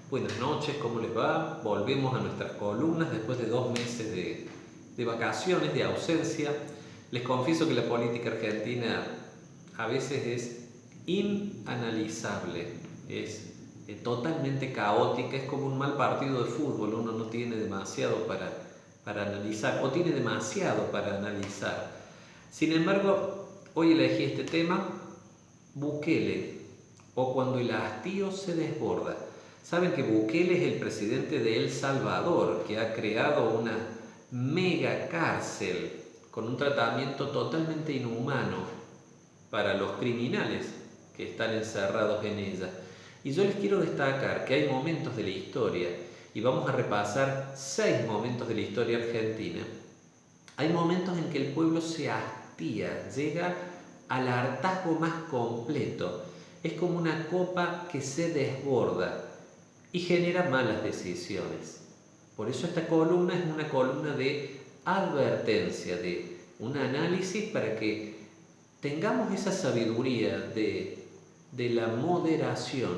Buenas noches, ¿cómo les va? Volvemos a nuestras columnas después de 2 meses de vacaciones, de ausencia. Les confieso que la política argentina a veces es inanalizable, es totalmente caótica, es como un mal partido de fútbol, uno no tiene demasiado para analizar, o tiene demasiado para analizar. Sin embargo, hoy elegí este tema, Bukele, o cuando el hastío se desborda. Saben que Bukele es el presidente de El Salvador, que ha creado una mega cárcel con un tratamiento totalmente inhumano para los criminales que están encerrados en ella. Y yo les quiero destacar que hay momentos de la historia, y vamos a repasar 6 momentos de la historia argentina. Hay momentos en que el pueblo se hastía, llega al hartazgo más completo. Es como una copa que se desborda y genera malas decisiones. Por eso esta columna es una columna de advertencia, de un análisis para que tengamos esa sabiduría de la moderación.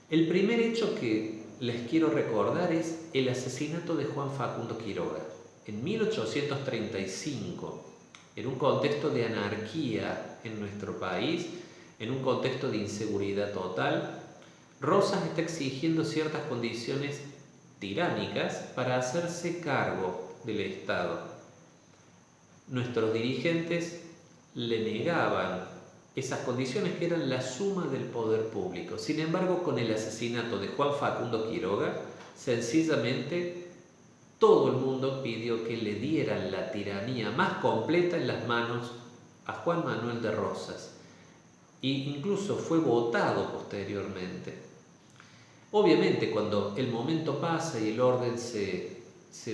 El primer hecho que les quiero recordar es el asesinato de Juan Facundo Quiroga en 1835, en un contexto de anarquía en nuestro país, en un contexto de inseguridad total. Rosas está exigiendo ciertas condiciones tiránicas para hacerse cargo del Estado. Nuestros dirigentes le negaban esas condiciones que eran la suma del poder público. Sin embargo, con el asesinato de Juan Facundo Quiroga, sencillamente todo el mundo pidió que le dieran la tiranía más completa en las manos a Juan Manuel de Rosas, e incluso fue votado posteriormente. Obviamente, cuando el momento pasa y el orden se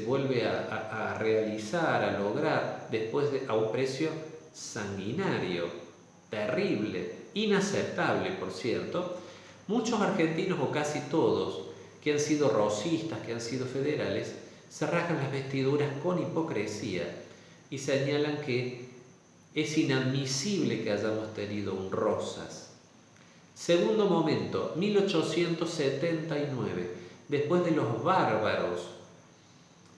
vuelve a realizar, a lograr, a un precio sanguinario, terrible, inaceptable, por cierto, muchos argentinos, o casi todos, que han sido rosistas, que han sido federales, se rasgan las vestiduras con hipocresía y señalan que es inadmisible que hayamos tenido un Rosas. Segundo momento, 1879, después de los bárbaros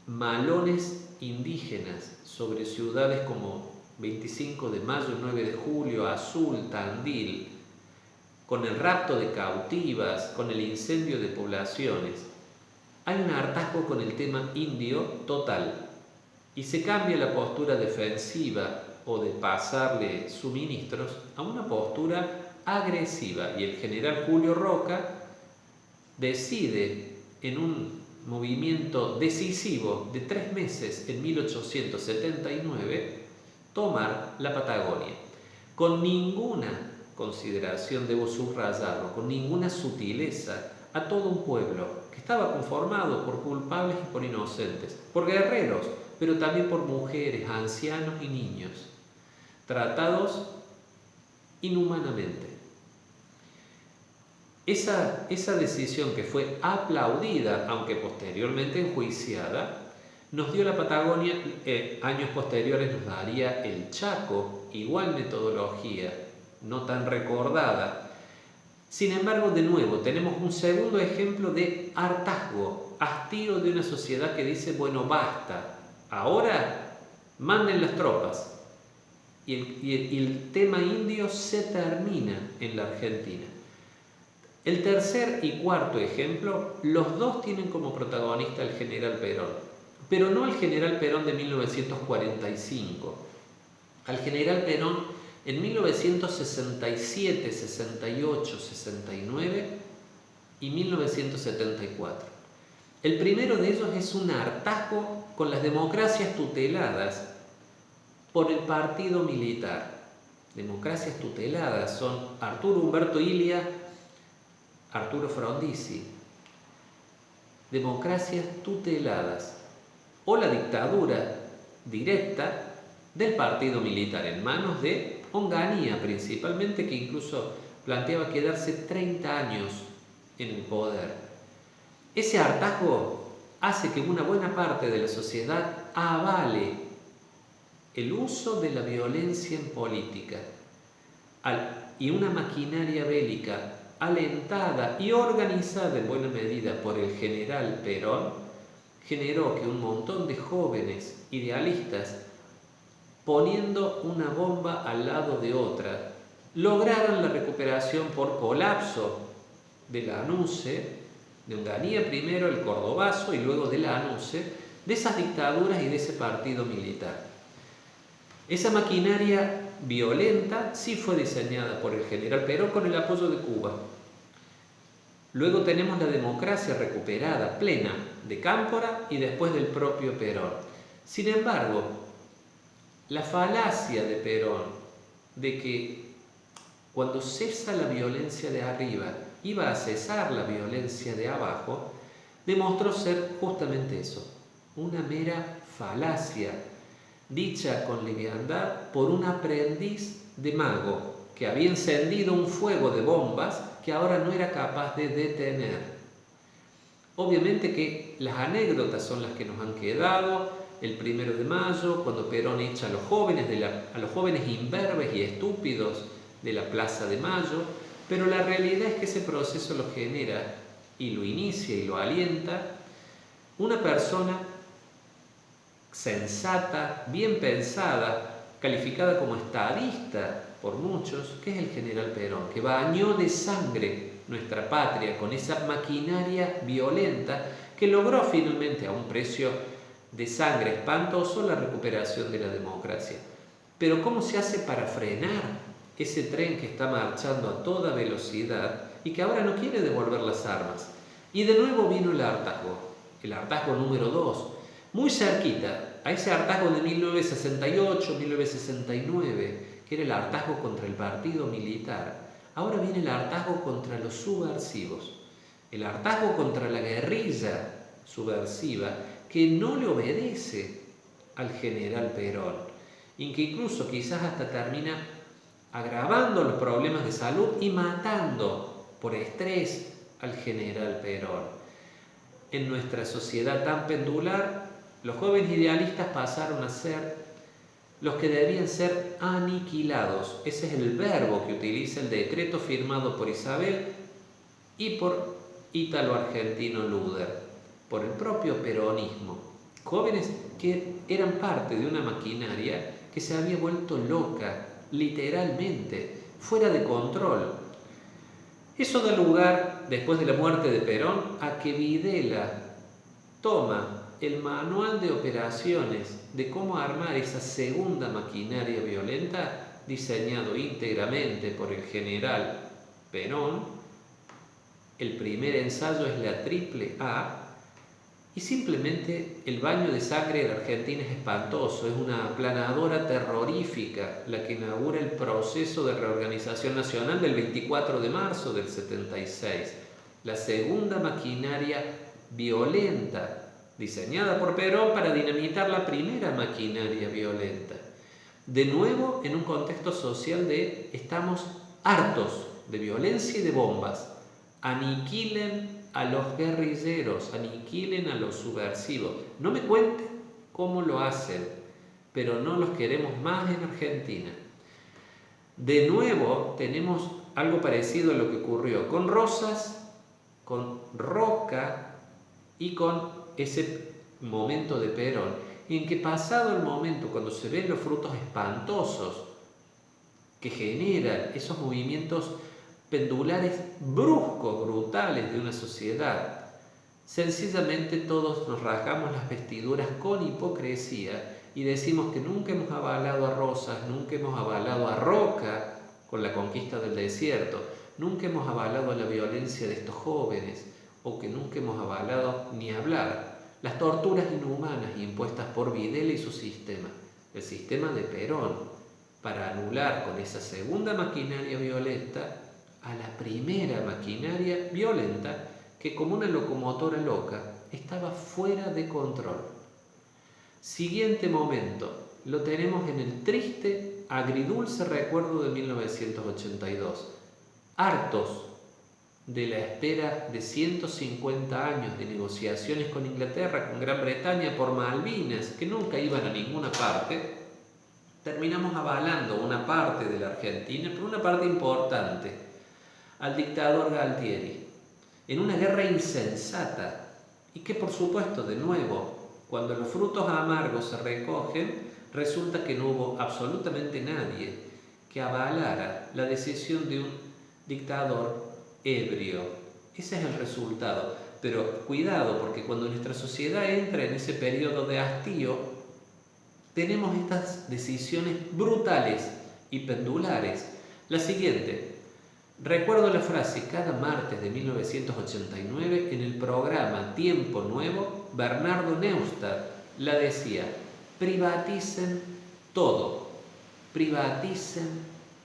malones indígenas sobre ciudades como 25 de mayo, 9 de julio, Azul, Tandil, con el rapto de cautivas, con el incendio de poblaciones, hay un hartazgo con el tema indio total y se cambia la postura defensiva o de pasarle suministros a una postura agresiva, y el general Julio Roca decide, en un movimiento decisivo de 3 meses en 1879, tomar la Patagonia, con ninguna consideración, debo subrayarlo, con ninguna sutileza a todo un pueblo que estaba conformado por culpables y por inocentes, por guerreros, pero también por mujeres, ancianos y niños, tratados inhumanamente. Esa decisión, que fue aplaudida, aunque posteriormente enjuiciada, nos dio la Patagonia. Años posteriores nos daría el Chaco, igual metodología, no tan recordada. Sin embargo, de nuevo, tenemos un segundo ejemplo de hartazgo, hastío de una sociedad que dice, bueno, basta, ahora manden las tropas. Y el tema indio se termina en la Argentina. El tercer y cuarto ejemplo, los dos tienen como protagonista el general Perón, pero no el general Perón de 1945, al general Perón en 1967, 68, 69 y 1974. El primero de ellos es un hartazgo con las democracias tuteladas por el partido militar. Democracias tuteladas son Arturo Umberto Illia, Arturo Frondizi. Democracias tuteladas, o la dictadura directa del partido militar en manos de Onganía principalmente, que incluso planteaba quedarse 30 años en el poder. Ese hartazgo hace que una buena parte de la sociedad avale el uso de la violencia en política y una maquinaria bélica alentada y organizada en buena medida por el general Perón, generó que un montón de jóvenes idealistas, poniendo una bomba al lado de otra, lograron la recuperación por colapso de la ANUCE, de Onganía primero, el Cordobazo, y luego de la ANUCE, de esas dictaduras y de ese partido militar. Esa maquinaria violenta sí fue diseñada por el general Perón con el apoyo de Cuba. Luego tenemos la democracia recuperada, plena, de Cámpora y después del propio Perón. Sin embargo, la falacia de Perón de que cuando cesa la violencia de arriba iba a cesar la violencia de abajo, demostró ser justamente eso, una mera falacia, dicha con liviandad por un aprendiz de mago que había encendido un fuego de bombas que ahora no era capaz de detener. Obviamente que las anécdotas son las que nos han quedado. El 1 de mayo, cuando Perón echa a los jóvenes imberbes y estúpidos de la Plaza de Mayo, pero la realidad es que ese proceso lo genera y lo inicia y lo alienta una persona sensata, bien pensada, calificada como estadista por muchos, que es el general Perón, que bañó de sangre nuestra patria con esa maquinaria violenta que logró finalmente a un precio de sangre espantoso la recuperación de la democracia. Pero ¿cómo se hace para frenar ese tren que está marchando a toda velocidad y que ahora no quiere devolver las armas? Y de nuevo vino el hartazgo número 2, muy cerquita a ese hartazgo de 1968, 1969, que era el hartazgo contra el partido militar. Ahora viene el hartazgo contra los subversivos, el hartazgo contra la guerrilla subversiva que no le obedece al general Perón y que incluso quizás hasta termina agravando los problemas de salud y matando por estrés al general Perón. En nuestra sociedad tan pendular, los jóvenes idealistas pasaron a ser los que debían ser aniquilados. Ese es el verbo que utiliza el decreto firmado por Isabel y por ítalo-argentino Luder, por el propio peronismo. Jóvenes que eran parte de una maquinaria que se había vuelto loca, literalmente, fuera de control. Eso da lugar, después de la muerte de Perón, a que Videla toma el manual de operaciones de cómo armar esa segunda maquinaria violenta, diseñado íntegramente por el general Perón. El primer ensayo es la AAA y simplemente el baño de sangre de Argentina es espantoso, es una aplanadora terrorífica la que inaugura el proceso de reorganización nacional del 24 de marzo del 76, la segunda maquinaria violenta diseñada por Perón para dinamitar la primera maquinaria violenta. De nuevo, en un contexto social de estamos hartos de violencia y de bombas. Aniquilen a los guerrilleros, aniquilen a los subversivos. No me cuenten cómo lo hacen, pero no los queremos más en Argentina. De nuevo, tenemos algo parecido a lo que ocurrió con Rosas, con Roca y con ese momento de Perón, en que pasado el momento, cuando se ven los frutos espantosos que generan esos movimientos pendulares bruscos, brutales de una sociedad, sencillamente todos nos rasgamos las vestiduras con hipocresía y decimos que nunca hemos avalado a Rosas, nunca hemos avalado a Roca con la conquista del desierto, nunca hemos avalado la violencia de estos jóvenes, o que nunca hemos avalado ni hablar las torturas inhumanas impuestas por Videla y su sistema, el sistema de Perón, para anular con esa segunda maquinaria violenta a la primera maquinaria violenta que, como una locomotora loca, estaba fuera de control. Siguiente momento, lo tenemos en el triste, agridulce recuerdo de 1982. Hartos de la espera de 150 años de negociaciones con Inglaterra, con Gran Bretaña por Malvinas, que nunca iban a ninguna parte, terminamos avalando una parte de la Argentina, pero una parte importante, al dictador Galtieri, en una guerra insensata, y que por supuesto, de nuevo, cuando los frutos amargos se recogen, resulta que no hubo absolutamente nadie que avalara la decisión de un dictador ebrio. Ese es el resultado. Pero cuidado, porque cuando nuestra sociedad entra en ese periodo de hastío, tenemos estas decisiones brutales y pendulares. La siguiente: recuerdo la frase cada martes de 1989 en el programa Tiempo Nuevo. Bernardo Neustadt la decía: privaticen todo, privaticen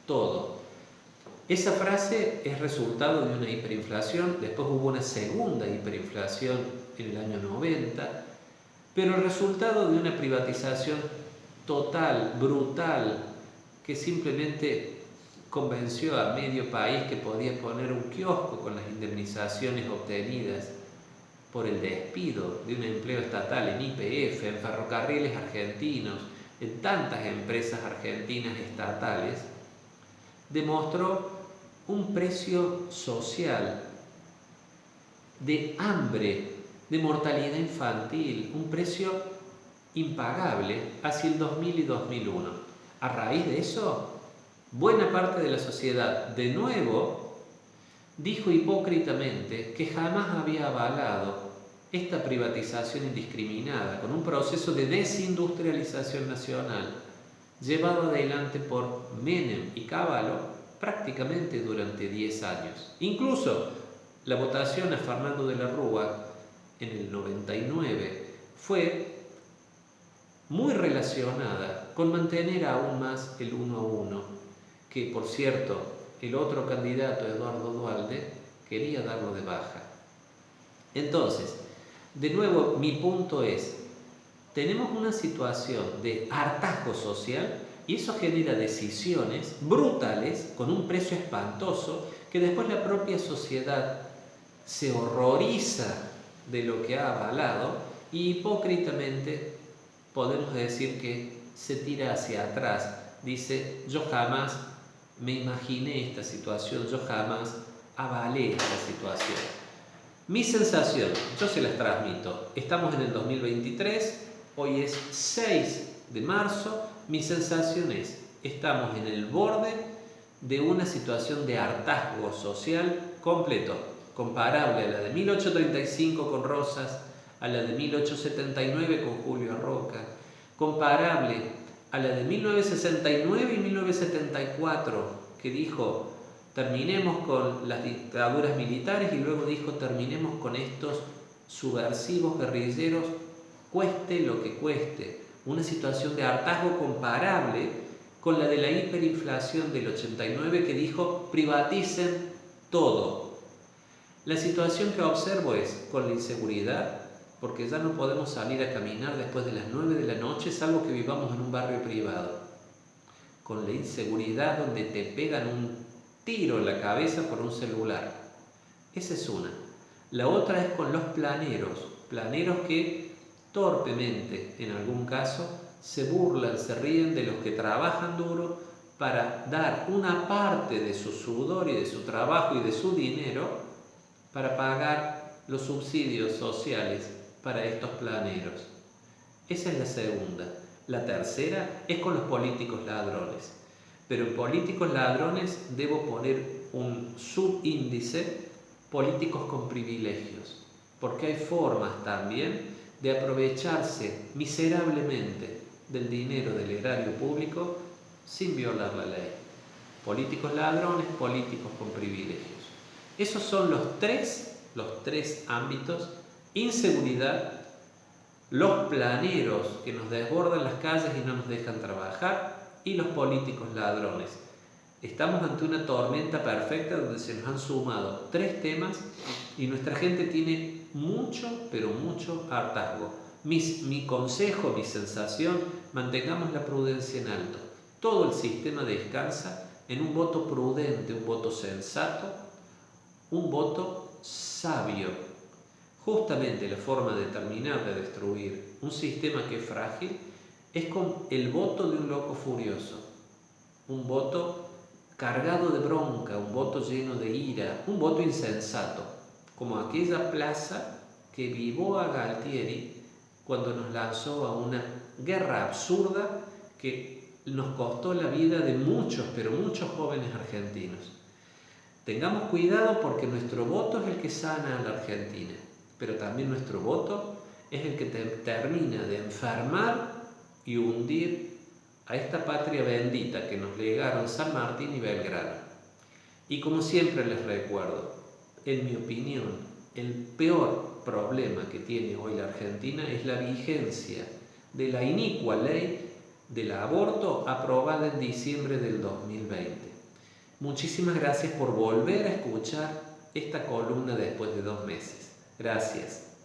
todo. Esa frase es resultado de una hiperinflación. Después hubo una segunda hiperinflación en el año 90, pero el resultado de una privatización total, brutal, que simplemente convenció a medio país que podía poner un kiosco con las indemnizaciones obtenidas por el despido de un empleo estatal en YPF, en Ferrocarriles Argentinos, en tantas empresas argentinas estatales, demostró un precio social de hambre, de mortalidad infantil, un precio impagable hacia el 2000 y 2001. A raíz de eso, buena parte de la sociedad, de nuevo, dijo hipócritamente que jamás había avalado esta privatización indiscriminada, con un proceso de desindustrialización nacional llevado adelante por Menem y Cavallo prácticamente durante 10 años. Incluso la votación a Fernando de la Rúa en el 99 fue muy relacionada con mantener aún más el 1-1, que por cierto el otro candidato, Eduardo Duhalde, quería darlo de baja. Entonces, de nuevo, mi punto es: tenemos una situación de hartazgo social y eso genera decisiones brutales con un precio espantoso que después la propia sociedad se horroriza de lo que ha avalado y hipócritamente podemos decir que se tira hacia atrás. Dice: yo jamás me imaginé esta situación, yo jamás avalé esta situación. Mi sensación, yo se las transmito. Estamos en el 2023, hoy es 6 de marzo. Mi sensación es: estamos en el borde de una situación de hartazgo social completo, comparable a la de 1835 con Rosas, a la de 1879 con Julio Arroca, comparable a la de 1969 y 1974, que dijo: terminemos con las dictaduras militares, y luego dijo: terminemos con estos subversivos guerrilleros, cueste lo que cueste. Una situación de hartazgo comparable con la de la hiperinflación del 89, que dijo: privaticen todo. La situación que observo es con la inseguridad, porque ya no podemos salir a caminar después de las 9 de la noche, salvo que vivamos en un barrio privado. Con la inseguridad donde te pegan un tiro en la cabeza por un celular. Esa es una. La otra es con los planeros que torpemente, en algún caso, se burlan, se ríen de los que trabajan duro para dar una parte de su sudor y de su trabajo y de su dinero para pagar los subsidios sociales para estos planeros. Esa es la segunda. La tercera es con los políticos ladrones. Pero en políticos ladrones debo poner un subíndice: políticos con privilegios, porque hay formas también de aprovecharse miserablemente del dinero del erario público sin violar la ley. Políticos ladrones, políticos con privilegios. Esos son los tres ámbitos: inseguridad, los planeros que nos desbordan las calles y no nos dejan trabajar, y los políticos ladrones. Estamos ante una tormenta perfecta donde se nos han sumado 3 temas y nuestra gente tiene mucho, pero mucho hartazgo. Mi consejo, mi sensación: mantengamos la prudencia en alto. Todo el sistema descansa en un voto prudente, un voto sensato, un voto sabio. Justamente la forma de terminar de destruir un sistema que es frágil es con el voto de un loco furioso, un voto cargado de bronca, un voto lleno de ira, un voto insensato, como aquella plaza que vivó a Galtieri cuando nos lanzó a una guerra absurda que nos costó la vida de muchos, pero muchos jóvenes argentinos. Tengamos cuidado porque nuestro voto es el que sana a la Argentina, pero también nuestro voto es el que termina de enfermar y hundir a esta patria bendita que nos legaron San Martín y Belgrano. Y como siempre les recuerdo, en mi opinión, el peor problema que tiene hoy la Argentina es la vigencia de la inicua ley del aborto aprobada en diciembre del 2020. Muchísimas gracias por volver a escuchar esta columna después de 2 meses. Gracias.